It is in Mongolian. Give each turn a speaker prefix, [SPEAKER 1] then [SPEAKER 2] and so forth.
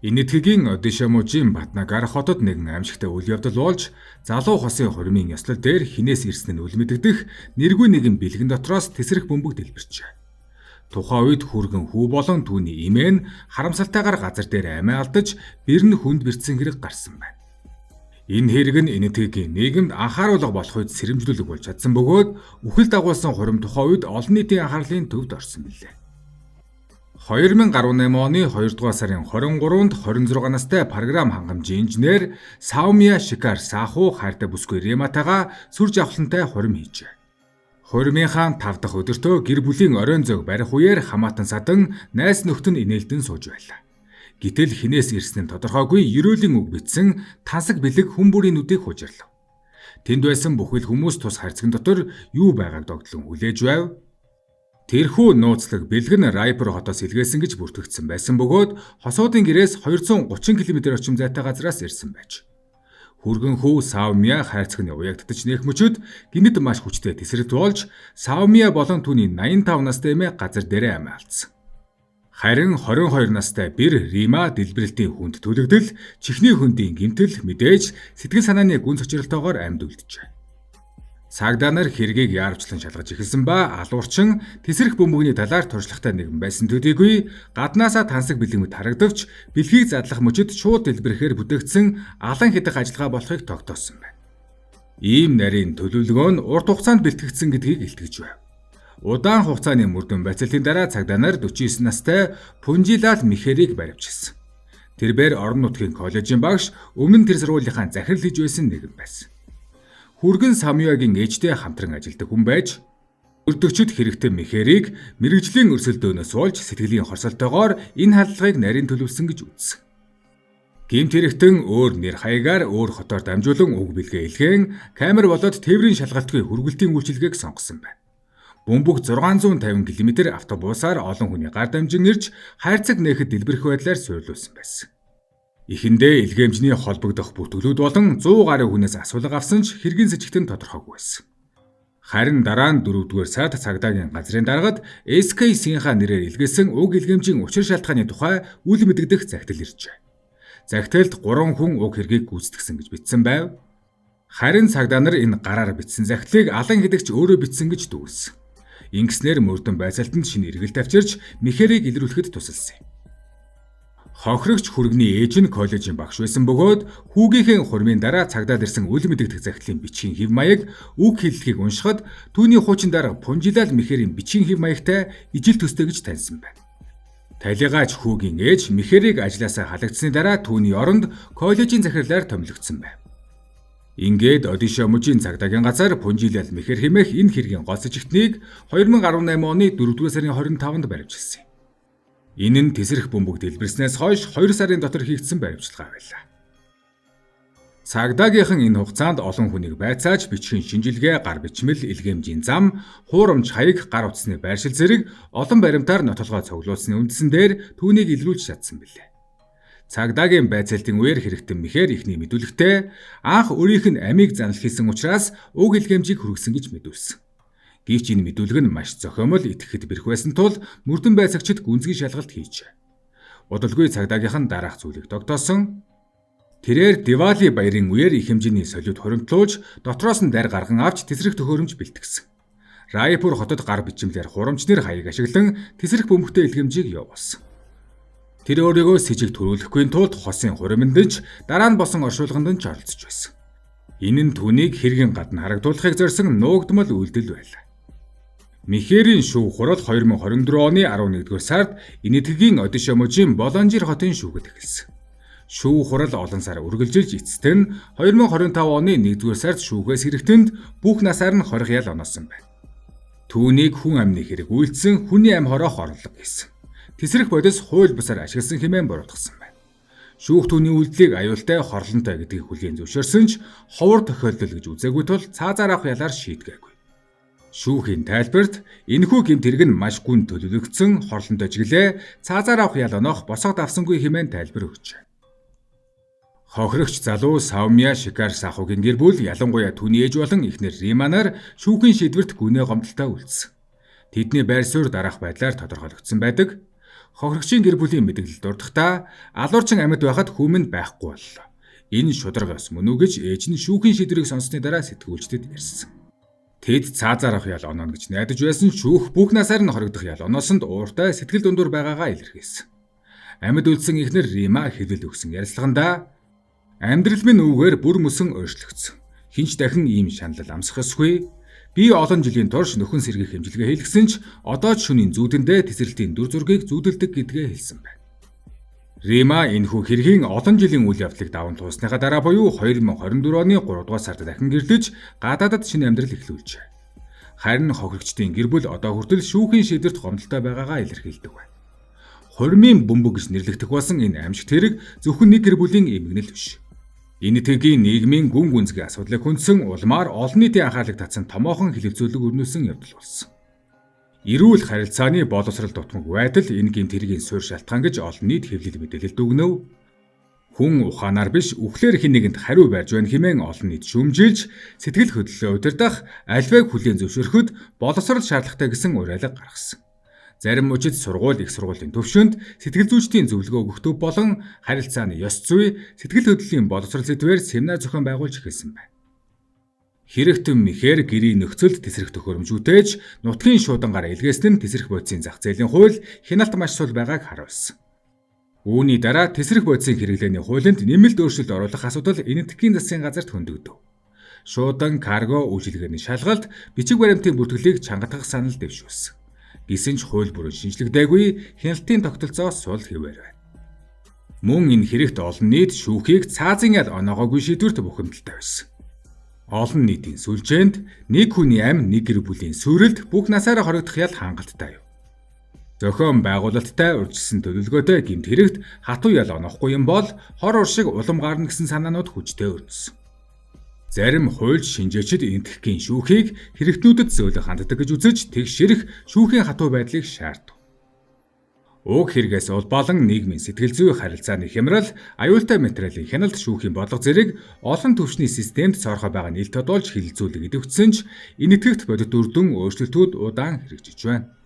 [SPEAKER 1] Энэтхэгийн Одишамужийн Батнагар хотод нэгэн аимшигтай үйл явдал болж, залуу хосын хурмын ёслол дээр хинээс ирсэн нь үл мэдэгдэх нэргүй нэгэн бэлгэн дотроос тесрэх бөмбөг дэлбэрчээ. Тухайн үед хүргэн хүү болон түүний эмээ нь харамсалтайгаар газар дээр амиа алдаж, бэр нь хүнд бэртсэн хэрэг гарсан байна. Энэ хэрэг нь энэтхэгийн нийгэмд анхааруулга болох үед сэрэмжлүүлэг болж чадсан бөгөөд үхэл дагуулсан хурим тухайн үед олон нийтийн анхаарлын төвд орсон билээ. 2018 оны 2 дугаар сарын 23-нд 26 настай програм хангамжийн инженер Саумия Шикар Саху хайртай бүсгүй Рематага сүр жавхлантай хурим хийжээ. Хуримынхаа 5 дахь өдөртөө гэр бүлийн оройн зөг барих үеэр хамаатан садан найз нөхд нь инээлдэн сууж байлаа. Гэтэл хинээс ирсэн нь тодорхойгүй ерөөлийн үг бичсэн тансаг бэлэг хүн бүрийн нүдийг хужирлав. Тэнд байсан бүхэл хүмүүс тус харьцагн дотор юу байгааг догтлон хүлээж байв. Тэрхүү нууцлаг бэлэг нь Райпур хотоос илгээсэн гэж бүртгэгдсэн байсан бөгөөд хосуудын гэрээс 230 км орчим зайтай газраас ирсэн байж. Хүргэн хүү Саумия хайрцагны уягддаж нээх мөчөд гинэд маш хүчтэй тесрэгт болж Саумия болон түүний 85 настай эмээ газар дээрээ амиа алдсан. Харин 22 настай Бэр Рима дэлбэрэлтийн хүнд төлөгдөл, чихний хөндийн гэмтэл мэдээж сэтгэл санааны гүн цочролтойгоор амьд үлджээ. Цагдаа нар хэргийг яарвчлан шалгаж эхэлсэн ба алуурчин тесрэх бөмбөгний талаар туршлагатай нэгэн байсан төдийгүй гаднаасаа тансаг бэлгэмэд харагдавч бэлгийг задлах мөчөд шууд дэлбэрэхээр бүтээгдсэн алан хидах ажиллагаа болохыг тогтоосон байна. Ийм нарийн төлөвлөгөө нь урт хугацаанд бэлтгэгдсэн гэдгийг илтгэж байв. Удаан хугацааны мөрдөн байцаалтын дараа цагдаа нар 49 настай Пунжилал Михерийг баривчилсан. Тэрээр орон нутгийн коллежийн багш өмнө нь тэр сургуулийнхаа захирал хийж байсан нэгэн байсан. Хүргэн Самуягийн ээжтэй хамтран ажилладаг хүн байж, өрдөгчд хэрэгтэй Михерийг мэрэгжлийн өрсөлдөөнөөс болж сэтгэлийн хорсолтойгоор энэ халдлагыг нарийн төлөвлөсөн гэж үзсэн. Гэмт хэрэгтэн өөр нэр хаягаар өөр хотоор дамжуулан уг бэлгээ илгээн камер болоод тээврийн шалгалтгүй хүргэлтийн үйлчилгээг сонгосон байна. Бөмбөг 650 км автобусаар олон хүний гар дамжин ирж хайрцаг нээхэд дэлбэрэх байдлаар суйрлуулсан байсан. Эхэндээ илгээмжний холбогдох бүтгэлүүд болон 100 гаруй хүнээс асуулга авсан ч хэргийн сэжигтэн тодорхойгүй байсан. Харин дараа нь 4-р сард цагдаагийн газрын даргад SK-ийнхаа нэрээр илгээсэн уг илгээмжийн учир шалтгааны тухай үл мэдэгдэх захидал иржээ. Захидалд 3 хүн уг хэргийг гүйцэтгсэн гэж бичсэн байв. Харин цагдаа нар энэ гараар бичсэн захидлыг алан хидэгч өөрөө бичсэн гэж дүүрсэн. Ингэснээр мөрдөн байцаалтанд шинэ эргэл тавьчирч Михерийг илрүүлэхэд тусалсан юм. Хохирогч хүргэний ээж нь коллежийн багш байсан бөгөөд хүүгийнхээ хурмын дараа цагдаад ирсэн үл мэдэгдэх захидлын бичгийн хэв маяг үг хэллэгийг уншихад түүний хуучин дарга Пунжилал Михерийн бичгийн хэв маягтай ижил төстэй гэж таньсан байна. Талигаач хүүгийн ээж Михерийг ажлаасаа халагдсны дараа түүний оронд коллежийн захирлаар томилогдсон байна. Ингээд Одишамужийн цагдаагийн газар Пунжилал Михер хэмээх энэ хэргийн гол сэжигтнийг 2018 оны 4-р сарын 25-нд баривчилсан. Энэ нь тесрэх бөмбөг дэлбэрснээс хойш 2 сарын дотор хийгдсэн баривчилгаа байлаа. Цагдаагийнхан энэ хугацаанд олон хүнийг байцааж бичгийн шинжилгээ, гар бичмэл, илгээмжийн зам, хуурамч хаяг, гар утасны байршил зэрэг олон баримтаар нотолгоо цуглуулсны үндсэн дээр түүнийг илрүүлж чадсан билээ. Цагдаагийн байцаалтын үеэр хэрэгтэн Михер ихний мэдүүлэгтээ анх өөрийнх нь амийг занал хийсэн учраас уг илгээмжийг хүргэсэн гэж мэдүүлсэн. Гэвч энэ мэдүүлэг нь маш зохиомол итгэхэд бэрх байсан тул мөрдөн байцаагчид гүнзгий шалгалт хийжээ. Удалгүй цагдаагийнхан дараах зүйлийг тогтоосон. Тэрээр Дивали баярын үеэр их хэмжээний солиуд хуримтлуулж дотроос нь дарь гарган авч тесрэх төхөөрөмж бэлтгэсэн. Райпур хотод гар бичмлэр хурамчнэр хаяг ашиглан тесрэх бөмбөгтэй илгээмжийг явуулсан. Тэр өөрийгөө с ิจ төрүүлэхгүй тулд хосын хуримдж дараа нь босон оршуулганд нь оролцож байсан. Энэ нь түүнийг хэргийн гадна харагдуулахыг зорьсон нуугдмал үйлдэл байлаа. Михерийн шүүх хурал 2024 оны 11-р сард Энэтхэгийн Одишамужийн Боломжир хотын шүүхэд эхэлсэн. Шүүх хурал олон сар үргэлжилж эцэст нь 2025 оны 1-р сард шүүхээс хэрэгтэнд бүх насаар нь 20 ял оноосон байна. Түүнийг хүн амны хэрэг үйлдсэн хүний ам хороох орлого гэсэн. Тесрэх бодис хууль бусаар ашигласан хэмээн буруутгасан байна. шүүх түүний үйлдэлийг аюултай хорлонтой гэдгийг хүлээн зөвшөөрсөн ч ховор тохиолдол гэж үзээгүй тул цаазаар авах ялаар шийдгээгүй. Шүүхийн тайлбарт энэхүү гэмт хэрэг нь маш гүн төлөвлөгдсөн хорлонтой чиглэлээ цаазаар авах ял оноох босгод авсангүй хэмээн тайлбар өгчээ. Хохирогч залуу Саумя Шикарсахугийн гэр бүл ялангуяа түүний ээж болон эхнэр Риманаар шүүхийн шийдвэрт гүнээ гомдолтой үлдсэн. Тэдний байр суурь дараах байдлаар тодорхойлогдсон байдаг. Хохирогчийн гэр бүлийн мэдээлэл дурдахдаа алуурчин амьд байхад хүмүнд байхгүй боллоо. Энэ шударга ёс мөн үү гэж ээж нь шүүхийн шийдвэрийг сонссны дараа сэтгүүлчдэд ярьсан. Тэд цаазаар авах ял ононо гэж найдаж байсан шүүх бүх насаар нь хоригдох ял оноосонд ууртай сэтгэл дундуур байгаагаа илэрхийлсэн. Амьд үлдсэн эхнэр Рима хэлэл өгсөн ярилцлаганда амьдрал минь үүгээр бүр мөсөн өөрчлөгдсөн. Хинч дахин ийм шанал амсах ёсгүй. Би олон жилийн турш нөхөн сэргийх хэмжилгээ хийлгсэн ч одоо ч шөнийн зүүдэндээ тесрэлтийн дүр зургийг зүүдэлдэг гэдгээ хэлсэн байна. Рима энэхүү хэргийн олон жилийн үйл явдлыг даван туусныхаа дараа буюу 2024 оны 3 дугаар сард дахин гэрдэж гадаадад шинэ амьдрал эхлүүлжээ. Харин хохирогчдын гэр бүл одоо хүртэл шүүхийн шийдвэрт гомдолтой байгаагаа илэрхийлдэг байна. Хурмын бөмбөг гэж нэрлэгдэх болсон энэ аймшигт хэрэг зөвхөн нэг гэр бүлийн эмгэнэл биш. Энэ тэгийн нийгмийн гүн гүнзгий асуудлыг хүндсэн улмаар олон нийтийн анхаарлыг татсан томоохон хэлэлцүүлэг өрнүүлсэн явдал болсон. Эрүүл харилцааны боловсрал дутмаг байдал энэ гэмт хэргийн суурь шалтгаан гэж олон нийт хэвлэл мэдээлэлд өгнөв. Хүн ухаанаар биш үхлээр хэн нэгэнд хариу барьж байна хэмээн олон нийт шүүмжилж сэтгэл хөдлөлөө удирдах альвайг хүлээн зөвшөөрөхөд боловсрал шаардлагатай гэсэн уриалга гаргасан. Зарим мужид сургууль их сургуулийн төвшөнд сэтгэл зүйчдийн зөвлөгөө өгөх төв болон харилцааны ёс зүй, сэтгэл хөдлөлийн боловсрал сэдвээр семинар зохион байгуулж эхэлсэн байна. Хэрэгтэн мэхээр гэрийн нөхцөлд тесрэх төхөөрөмжүүдээж нутгийн шуудангаар илгээсэн нь тесрэх бодисын зах зээлийн хууль хяналт маш сул байгааг харуулсан. Үүний дараа тесрэх бодисын хэрэглээний хуулинд нэмэлт өөрчлөлт оруулах асуудал энэтхэгийн засгийн газарт хөндөгдөв. Шуудан карго үйлчилгээний шалгалт бичиг баримтын бүртгэлийг чангатгах санал дэвшүүлсэн. Гэсэн ч хууль бүрэн шинжлэхдээгүй хяналтын тогтолцоос сул хэвээр байна. Мөн энэ хэрэгт олон нийт шүүхийг цаазын ял оноогоогүй шийдвэрт бухимдалтай байсан. Олон нийтийн сүлжээнд нэг хүний амь нэг гэр бүлийн сүрэлд бүх насаараа хоригдох ял хангалттай юу. Зохион байгуулалттай урьдчилсан төлөвлөгөөтэй гэмт хэрэгт хатуу ял онохгүй юм бол хор уршиг улам гарна гэсэн санаанууд хүчтэй өрнөсөн. Зарим хуульч шинжээчид энэтхэгийн шүүхийг хэрэгтнүүдэд зөөлөн ханддаг гэж үзэж тэгшэрх шүүхийн хатуу байдлыг шаардав. Уг хэрэгээс улбалан нийгмийн сэтгэл зүй харилцааны хямрал, аюултай материалын хяналт шүүхийн бодлого зэрэг олон түвшний системд цоорхоо байгаа нийлт тодуулж хилэлцүүлэг идэвхжсэн ч энэтхэгт бодит үр дүн өөрчлөлтүүд удаан хэрэгжиж байна.